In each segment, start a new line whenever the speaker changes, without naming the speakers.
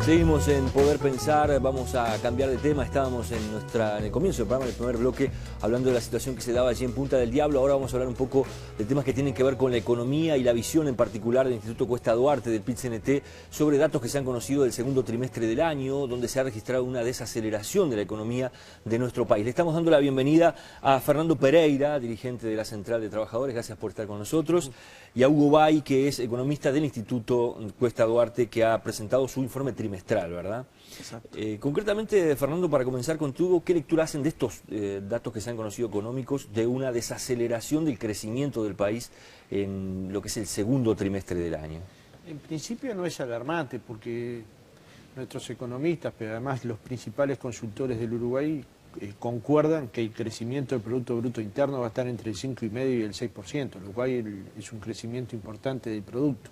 Seguimos en Poder Pensar, vamos a cambiar de tema. Estábamos en el comienzo del programa, en el primer bloque, hablando de la situación que se daba allí en Punta del Diablo. Ahora vamos a hablar un poco de temas que tienen que ver con la economía y la visión en particular del Instituto Cuesta Duarte, del PIT-CNT, sobre datos que se han conocido del segundo trimestre del año, donde se ha registrado una desaceleración de la economía de nuestro país. Le estamos dando la bienvenida a Fernando Pereira, dirigente de la Central de Trabajadores, gracias por estar con nosotros, y a Hugo Bay, que es economista del Instituto Cuesta Duarte, que ha presentado su informe trimestral, ¿verdad?
Exacto.
Concretamente, Fernando, para comenzar contigo, ¿qué lectura hacen de estos datos que se han conocido económicos de una desaceleración del crecimiento del país en lo que es el segundo trimestre del año?
En principio no es alarmante porque nuestros economistas, pero además los principales consultores del Uruguay, concuerdan que el crecimiento del Producto Bruto Interno va a estar entre el 5,5% y el 6%, lo cual es un crecimiento importante del producto.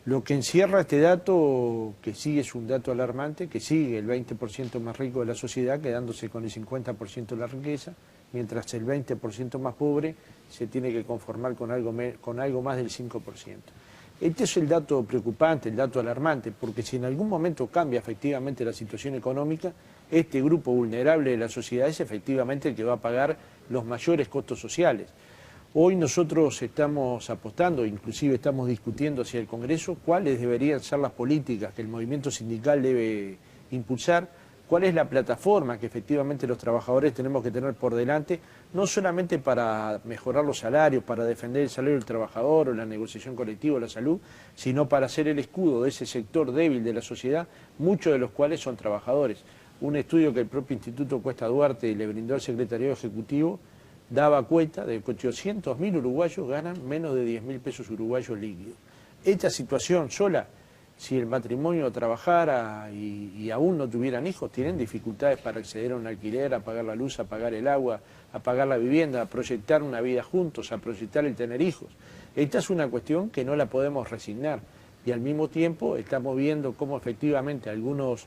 Lo que encierra este dato, que sí es un dato alarmante, que sigue el 20% más rico de la sociedad quedándose con el 50% de la riqueza, mientras el 20% más pobre se tiene que conformar con algo más del 5%. Este es el dato preocupante, el dato alarmante, porque si en algún momento cambia efectivamente la situación económica, este grupo vulnerable de la sociedad es efectivamente el que va a pagar los mayores costos sociales. Hoy nosotros estamos apostando, inclusive estamos discutiendo hacia el Congreso, cuáles deberían ser las políticas que el movimiento sindical debe impulsar, cuál es la plataforma que efectivamente los trabajadores tenemos que tener por delante, no solamente para mejorar los salarios, para defender el salario del trabajador o la negociación colectiva o la salud, sino para ser el escudo de ese sector débil de la sociedad, muchos de los cuales son trabajadores. Un estudio que el propio Instituto Cuesta Duarte le brindó al Secretariado Ejecutivo daba cuenta de que 800.000 uruguayos ganan menos de 10.000 pesos uruguayos líquidos. Esta situación sola, si el matrimonio trabajara y aún no tuvieran hijos, tienen dificultades para acceder a un alquiler, a pagar la luz, a pagar el agua, a pagar la vivienda, a proyectar una vida juntos, a proyectar el tener hijos. Esta es una cuestión que no la podemos resignar y al mismo tiempo estamos viendo cómo efectivamente algunos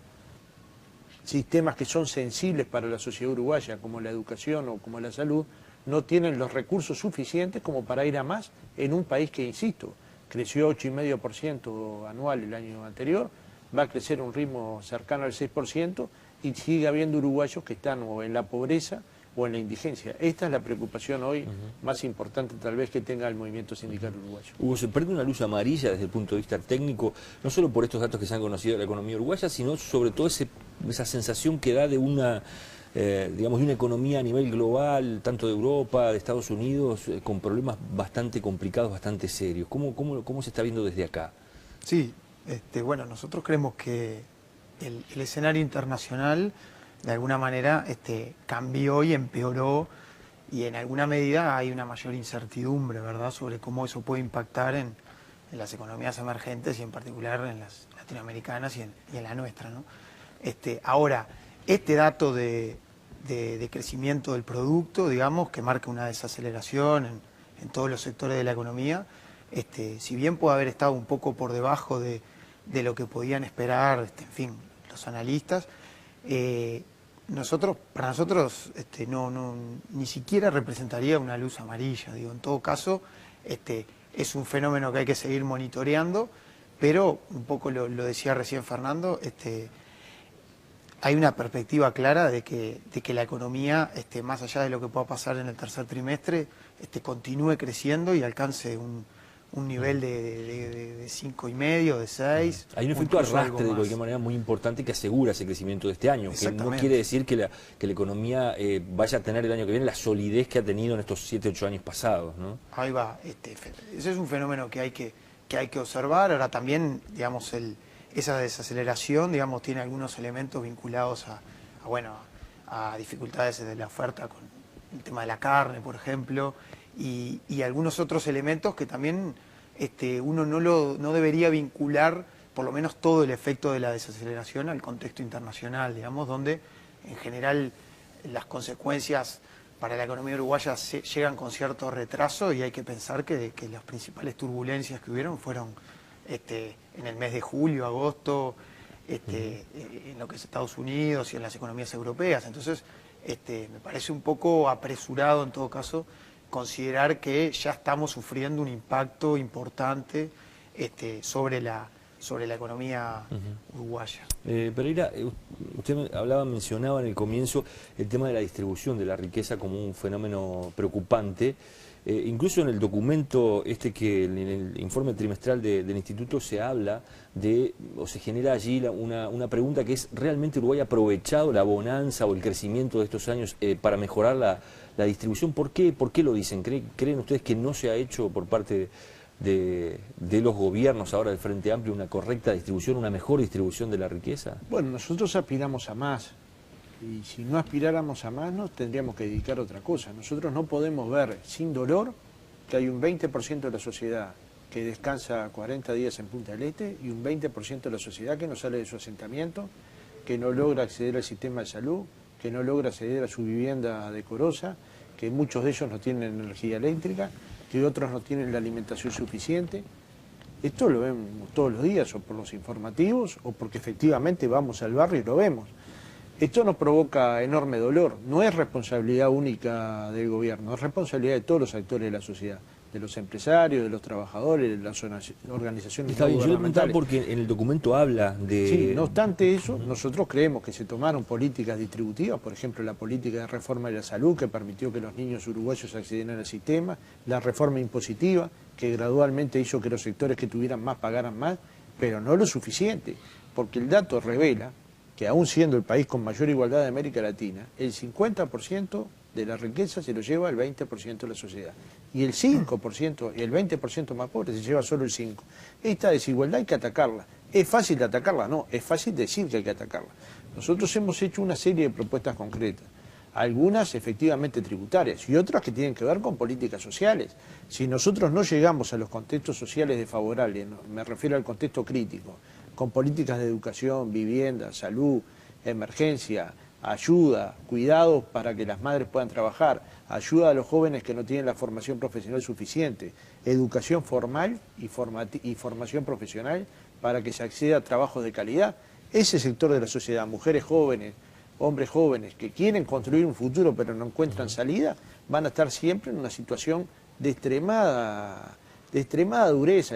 sistemas que son sensibles para la sociedad uruguaya, como la educación o como la salud, no tienen los recursos suficientes como para ir a más en un país que, insisto, creció 8,5% anual el año anterior, va a crecer a un ritmo cercano al 6% y sigue habiendo uruguayos que están o en la pobreza o en la indigencia. Esta es la preocupación hoy más importante tal vez que tenga el movimiento sindical uruguayo.
Hugo, se prende una luz amarilla desde el punto de vista técnico, no solo por estos datos que se han conocido de la economía uruguaya, sino sobre todo esa sensación que da de una digamos, de una economía a nivel global, tanto de Europa, de Estados Unidos, con problemas bastante complicados, bastante serios. ¿Cómo se está viendo desde acá?
Sí, bueno, nosotros creemos que el escenario internacional de alguna manera cambió y empeoró y en alguna medida hay una mayor incertidumbre, ¿verdad?, sobre cómo eso puede impactar en las economías emergentes y en particular en las latinoamericanas y en la nuestra, ¿no? Ahora, este dato de crecimiento del producto, digamos, que marca una desaceleración en todos los sectores de la economía, si bien puede haber estado un poco por debajo de lo que podían esperar, en fin, los analistas, para nosotros ni siquiera representaría una luz amarilla. Digo, en todo caso, es un fenómeno que hay que seguir monitoreando, pero un poco lo decía recién Fernando, hay una perspectiva clara de que la economía, más allá de lo que pueda pasar en el tercer trimestre, continúe creciendo y alcance un nivel de 5,5, de 6.
Hay un efecto arrastre de cualquier manera muy importante que asegura ese crecimiento de este año, que no quiere decir que la economía vaya a tener el año que viene la solidez que ha tenido en estos 7, 8 años pasados, ¿no?
Ahí va, ese es un fenómeno que hay que observar. Ahora también, digamos, esa desaceleración, digamos, tiene algunos elementos vinculados a dificultades de la oferta con el tema de la carne, por ejemplo, y algunos otros elementos que también uno no debería vincular, por lo menos todo el efecto de la desaceleración al contexto internacional, digamos, donde en general las consecuencias para la economía uruguaya llegan con cierto retraso y hay que pensar que las principales turbulencias que hubieron fueron en el mes de julio, agosto, en lo que es Estados Unidos y en las economías europeas. Entonces, me parece un poco apresurado en todo caso considerar que ya estamos sufriendo un impacto importante sobre sobre la economía uruguaya.
Pereira, usted mencionaba en el comienzo el tema de la distribución de la riqueza como un fenómeno preocupante. Incluso en el documento que en el informe trimestral del instituto se habla o se genera allí una pregunta que es: ¿realmente Uruguay ha aprovechado la bonanza o el crecimiento de estos años para mejorar la distribución? ¿Por qué lo dicen? ¿Creen ustedes que no se ha hecho por parte de los gobiernos ahora del Frente Amplio una correcta distribución, una mejor distribución de la riqueza?
Bueno, nosotros aspiramos a más. Y si no aspiráramos a más, nos tendríamos que dedicar a otra cosa. Nosotros no podemos ver sin dolor que hay un 20% de la sociedad que descansa 40 días en Punta del Este y un 20% de la sociedad que no sale de su asentamiento, que no logra acceder al sistema de salud, que no logra acceder a su vivienda decorosa, que muchos de ellos no tienen energía eléctrica, que otros no tienen la alimentación suficiente. Esto lo vemos todos los días, o por los informativos, o porque efectivamente vamos al barrio y lo vemos. Esto nos provoca enorme dolor. No es responsabilidad única del gobierno, es responsabilidad de todos los actores de la sociedad, de los empresarios, de los trabajadores, de las organizaciones
Está bien, yo le preguntaba porque en el documento habla de...
Sí, no obstante eso, nosotros creemos que se tomaron políticas distributivas, por ejemplo, la política de reforma de la salud, que permitió que los niños uruguayos accedieran al sistema, la reforma impositiva, que gradualmente hizo que los sectores que tuvieran más pagaran más, pero no lo suficiente, porque el dato revela que aún siendo el país con mayor igualdad de América Latina, el 50% de la riqueza se lo lleva el 20% de la sociedad. Y el 5% y el 20% más pobre se lleva solo el 5%. Esta desigualdad hay que atacarla. ¿Es fácil de atacarla? No, es fácil decir que hay que atacarla. Nosotros hemos hecho una serie de propuestas concretas, algunas efectivamente tributarias y otras que tienen que ver con políticas sociales. Si nosotros no llegamos a los contextos sociales desfavorables, me refiero al contexto crítico, con políticas de educación, vivienda, salud, emergencia, ayuda, cuidados para que las madres puedan trabajar, ayuda a los jóvenes que no tienen la formación profesional suficiente, educación formal y formación profesional para que se acceda a trabajos de calidad. Ese sector de la sociedad, mujeres jóvenes, hombres jóvenes que quieren construir un futuro pero no encuentran salida, van a estar siempre en una situación de extremada dureza,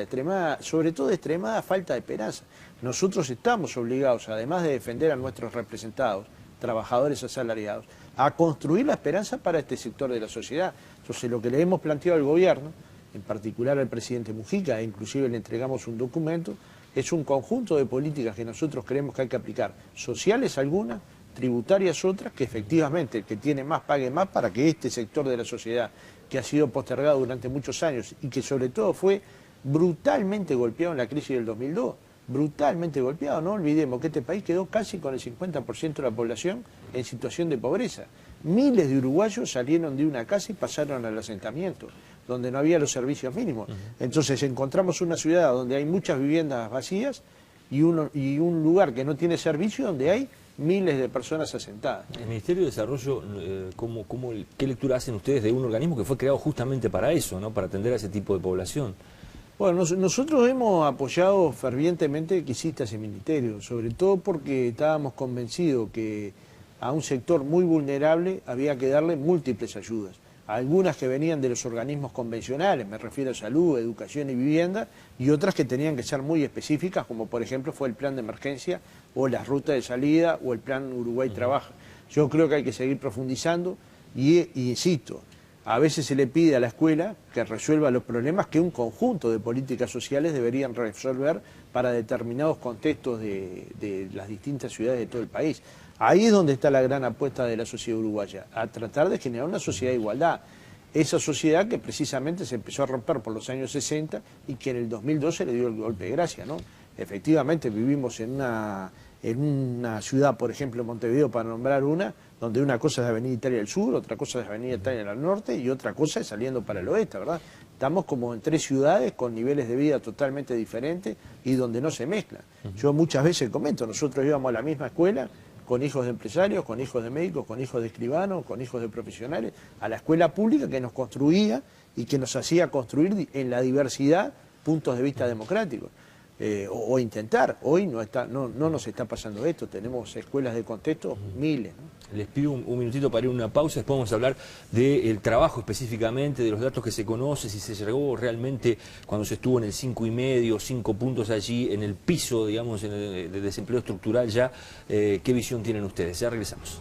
sobre todo de extremada falta de esperanza. Nosotros estamos obligados, además de defender a nuestros representados, trabajadores asalariados, a construir la esperanza para este sector de la sociedad. Entonces, lo que le hemos planteado al gobierno, en particular al presidente Mujica, e inclusive le entregamos un documento, es un conjunto de políticas que nosotros creemos que hay que aplicar, sociales algunas, tributarias otras, que efectivamente el que tiene más pague más para que este sector de la sociedad, que ha sido postergado durante muchos años y que sobre todo fue brutalmente golpeado en la crisis del 2002, brutalmente golpeado. No olvidemos que este país quedó casi con el 50% de la población en situación de pobreza. Miles de uruguayos salieron de una casa y pasaron al asentamiento, donde no había los servicios mínimos. Entonces encontramos una ciudad donde hay muchas viviendas vacías y un lugar que no tiene servicio, donde hay miles de personas asentadas.
El Ministerio de Desarrollo, ¿qué lectura hacen ustedes de un organismo que fue creado justamente para eso, ¿no? Para atender a ese tipo de población?
Bueno, nosotros hemos apoyado fervientemente que exista ese ministerio, sobre todo porque estábamos convencidos que a un sector muy vulnerable había que darle múltiples ayudas. Algunas que venían de los organismos convencionales, me refiero a salud, educación y vivienda, y otras que tenían que ser muy específicas, como por ejemplo fue el plan de emergencia o la ruta de salida o el plan Uruguay Trabaja. Yo creo que hay que seguir profundizando y insisto, a veces se le pide a la escuela que resuelva los problemas que un conjunto de políticas sociales deberían resolver para determinados contextos de las distintas ciudades de todo el país. Ahí es donde está la gran apuesta de la sociedad uruguaya, a tratar de generar una sociedad de igualdad. Esa sociedad que precisamente se empezó a romper por los años 60 y que en el 2012 le dio el golpe de gracia, ¿no? Efectivamente vivimos en una ciudad, por ejemplo Montevideo, para nombrar una, donde una cosa es Avenida Italia del Sur, otra cosa es Avenida Italia del Norte y otra cosa es saliendo para el oeste, ¿verdad? Estamos como en tres ciudades con niveles de vida totalmente diferentes y donde no se mezclan. Yo muchas veces comento, nosotros íbamos a la misma escuela, con hijos de empresarios, con hijos de médicos, con hijos de escribanos, con hijos de profesionales, a la escuela pública que nos construía y que nos hacía construir en la diversidad puntos de vista democráticos. o intentar. Hoy no nos está pasando esto, tenemos escuelas de contexto miles, ¿no?
Les pido un minutito para ir a una pausa, después vamos a hablar del trabajo específicamente, de los datos que se conoce, si se llegó realmente cuando se estuvo en el 5,5, 5 puntos allí, en el piso, digamos, de desempleo estructural ya. ¿Qué visión tienen ustedes? Ya regresamos.